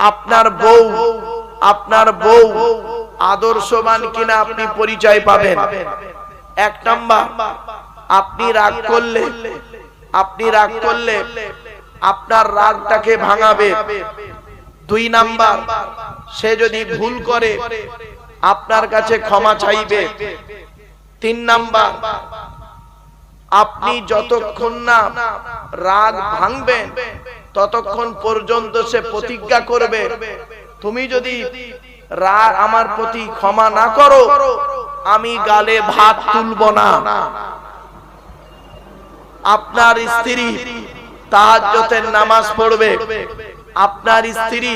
আপনার বউ আদর্শবান কিনা আপনি পরিচয় পাবেন। এক নাম্বার, আপনি রাগ করলে আপনার রাগটাকে ভাঙাবে। দুই নাম্বার, সে যদি ভুল করে আপনার কাছে ক্ষমা চাইবে। তিন নাম্বার, আপনি যতক্ষণ না রাগ ভাঙবেন ততক্ষণ পর্যন্ত সে প্রতিজ্ঞা করবে, তুমি যদি আমার প্রতি ক্ষমা না করো আমি গালে ভাত তুলব না। আপনার স্ত্রী তাহাজ্জুদের নামাজ পড়বে, আপনার স্ত্রী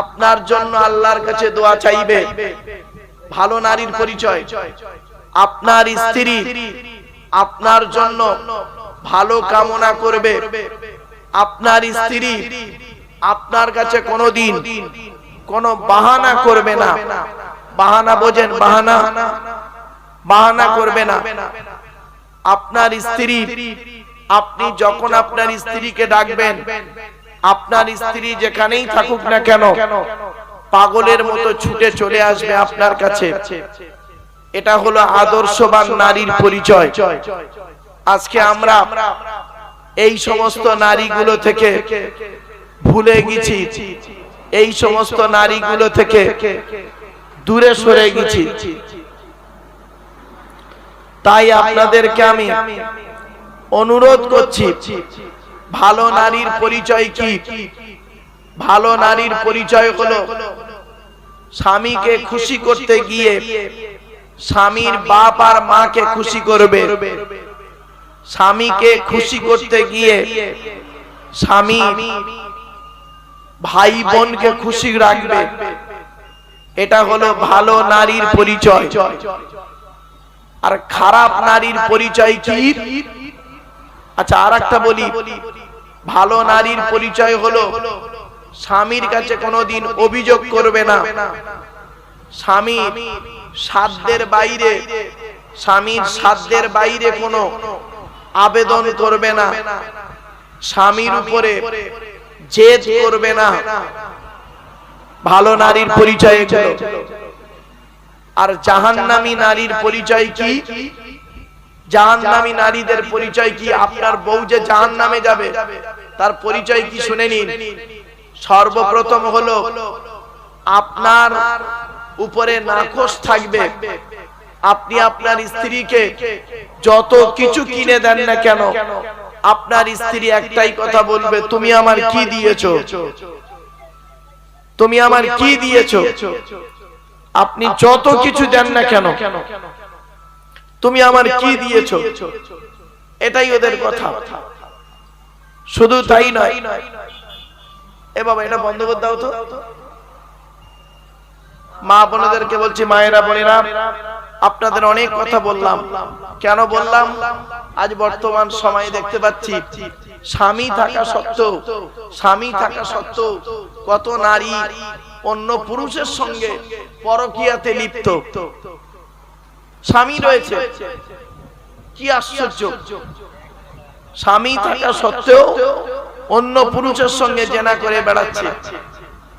আপনার জন্য আল্লাহর কাছে দোয়া চাইবে। ভালো নারীর পরিচয়, আপনার স্ত্রী আপনার জন্য ভালো কামনা করবে। আপনার স্ত্রী আপনার কাছে কোনোদিন কোনো বাহানা করবে না। বাহানা বোঝেন? বাহানা করবে না। আপনার স্ত্রী, আপনি যখন আপনার স্ত্রীকে ডাকবেন, আপনার স্ত্রী যেখানেই থাকুক না কেন পাগলের মতো ছুটে চলে আসবে আপনার কাছে। এটা হলো আদর্শবান নারীর পরিচয়। আজকে আমরা এই সমস্ত নারীগুলো থেকে ভুলে গেছি, এই সমস্ত নারীগুলো থেকে দূরে সরে গেছি। তাই আপনাদেরকে আমি অনুরোধ করছি, ভালো নারীর পরিচয় কি? ভালো নারীর পরিচয় হলো স্বামীকে খুশি করতে গিয়ে স্বামীর বাপ আর মাকে খুশি করবে। স্বামীকে খুশি করতে গিয়ে স্বামী ভাই বোনকে খুশি রাখবে। এটা হলো ভালো নারীর পরিচয়। আর খারাপ নারীর পরিচয় কি? আচ্ছা, আরেকটা বলি, ভালো নারীর পরিচয় হলো স্বামীর কাছে কোনোদিন অভিযোগ করবে না। স্বামী সাধ্যের বাইরে, স্বামীর সাধ্যের বাইরে কোনো আবেদন করবে না। স্বামীর উপরে জেদ করবে না। ভালো নারীর পরিচয় এগুলো। আর জাহান্নামী নারীর পরিচয় কি? জাহান্নামী নারীদের পরিচয় কি? আপনার বউ যে জাহান্নামে যাবে তার পরিচয় কি শুনে নিন। সর্বপ্রথম হলো আপনার উপরে নাখোশ থাকবে। আপনি আপনার স্ত্রীকে যত কিছু কিনে দেন না কেন আপনার স্ত্রী একটাই কথা বলবে, তুমি আমার কি দিয়েছো? তুমি আমার কি দিয়েছো? আপনি যত কিছু দেন না কেন তুমি আমার কি দিয়েছো? এটাই ওদের কথা। শুধু তাই নয়, এ বাবা এটা বন্ধ করে দাও তো। মা বোনেদেরকে বলছি, মায়েরা বোনেরা, আপনাদের অনেক কথা বললাম। কেন বললাম? আজ বর্তমান সময়ে দেখতে পাচ্ছি স্বামী থাকা সত্ত্বেও কত নারী অন্য পুরুষের সঙ্গে পরকীয়াতে লিপ্ত। স্বামী রয়েছে, কি আশ্চর্য! স্বামী থাকা সত্ত্বেও অন্য পুরুষের সঙ্গে জেনা করে বেড়াচ্ছে।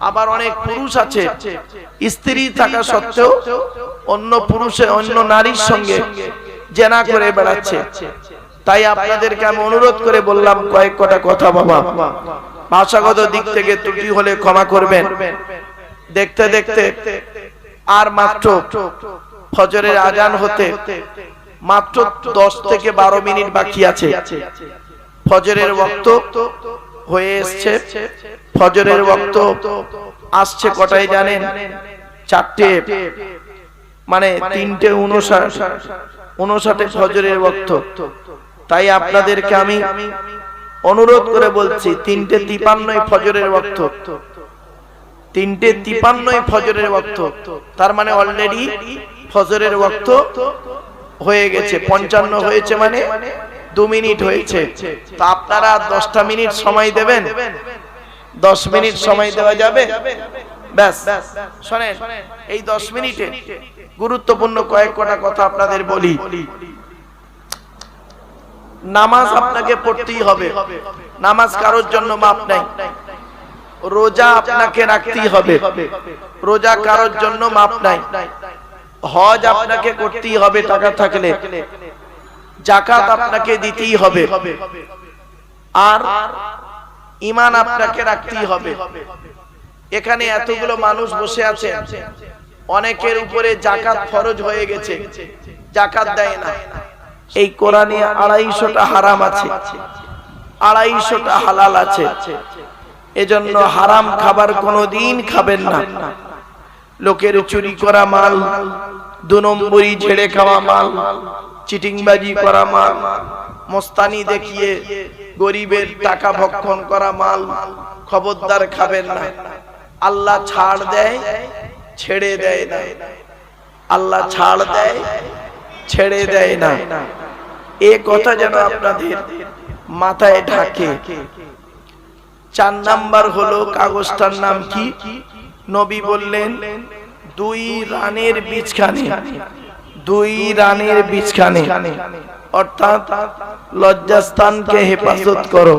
আবার অনেক পুরুষ আছে স্ত্রী থাকা সত্ত্বেও অন্য নারীর সঙ্গে জেনা করে বেড়াচ্ছে। তাই আপনাদেরকে আমি অনুরোধ করে বললাম কয়েক কটা কথা। বাবা, ভাষাগত দিক থেকে ত্রুটি হলে ক্ষমা করবেন। দেখতে দেখতে আর মাত্র ফজরের আজান হতে মাত্র 10 থেকে 12 মিনিট বাকি আছে। ফজরের ওয়াক্ত হয়ে এসছে। ফজরের ওয়াক্ত আসছে কটায় জানেন? 4টে, মানে 3:59 ফজরের ওয়াক্ত। তাই আপনাদেরকে আমি অনুরোধ করে বলছি 3:53 ফজরের ওয়াক্ত। 3:53 ফজরের ওয়াক্ত, তার মানে অলরেডি ফজরের ওয়াক্ত হয়ে গেছে। 55 হয়েছে, মানে 2 মিনিট হয়েছে। তো আপনারা 10টা মিনিট সময় দেবেন। 10 মিনিট সময় দেওয়া যাবে? ব্যাস, শুনেন, এই 10 মিনিটে গুরুত্বপূর্ণ কয়েক কটা কথা আপনাদের বলি। নামাজ আপনাকে পড়তেই হবে। নামাজ কারোর জন্য মাপ নাই। রোজা আপনাকে রাখতেই হবে, রোজা কারোর জন্য মাপ নাই। হজ আপনাকে করতেই হবে টাকা থাকলে, যাকাত আপনাকে দিতেই হবে, আর ঈমান আপনাকে রাখতেই হবে। এখানে এতগুলো মানুষ বসে আছে, অনেকের উপরে যাকাত ফরজ হয়ে গেছে, যাকাত দেয় না। এই কোরআনে 250টা হারাম আছে, 250টা হালাল আছে। এজন্য হারাম খাবার কোনোদিন খাবেন না। লোকের চুরি করা মাল, 2 নম্বরি ছেড়ে খাওয়া মাল, চিটিংবাজি করা মাল, মস্তানি দেখিয়ে গরিবের টাকা ভক্ষণ করা মাল খবরদার খাবেন না। আল্লাহ ছাড় দেয়, ছেড়ে দেয় না। আল্লাহ ছাড় দেয়, ছেড়ে দেয় না। এই কথা যেন আপনাদের মাথায় ঢাকে। 4 নাম্বার হলো কাগজটার নাম কি? নবী বললেন 2 রানের বীজখানে, 2 রানের বীজখানে, অর্থাৎ লজ্জাস্থানকে হেফাজত করো।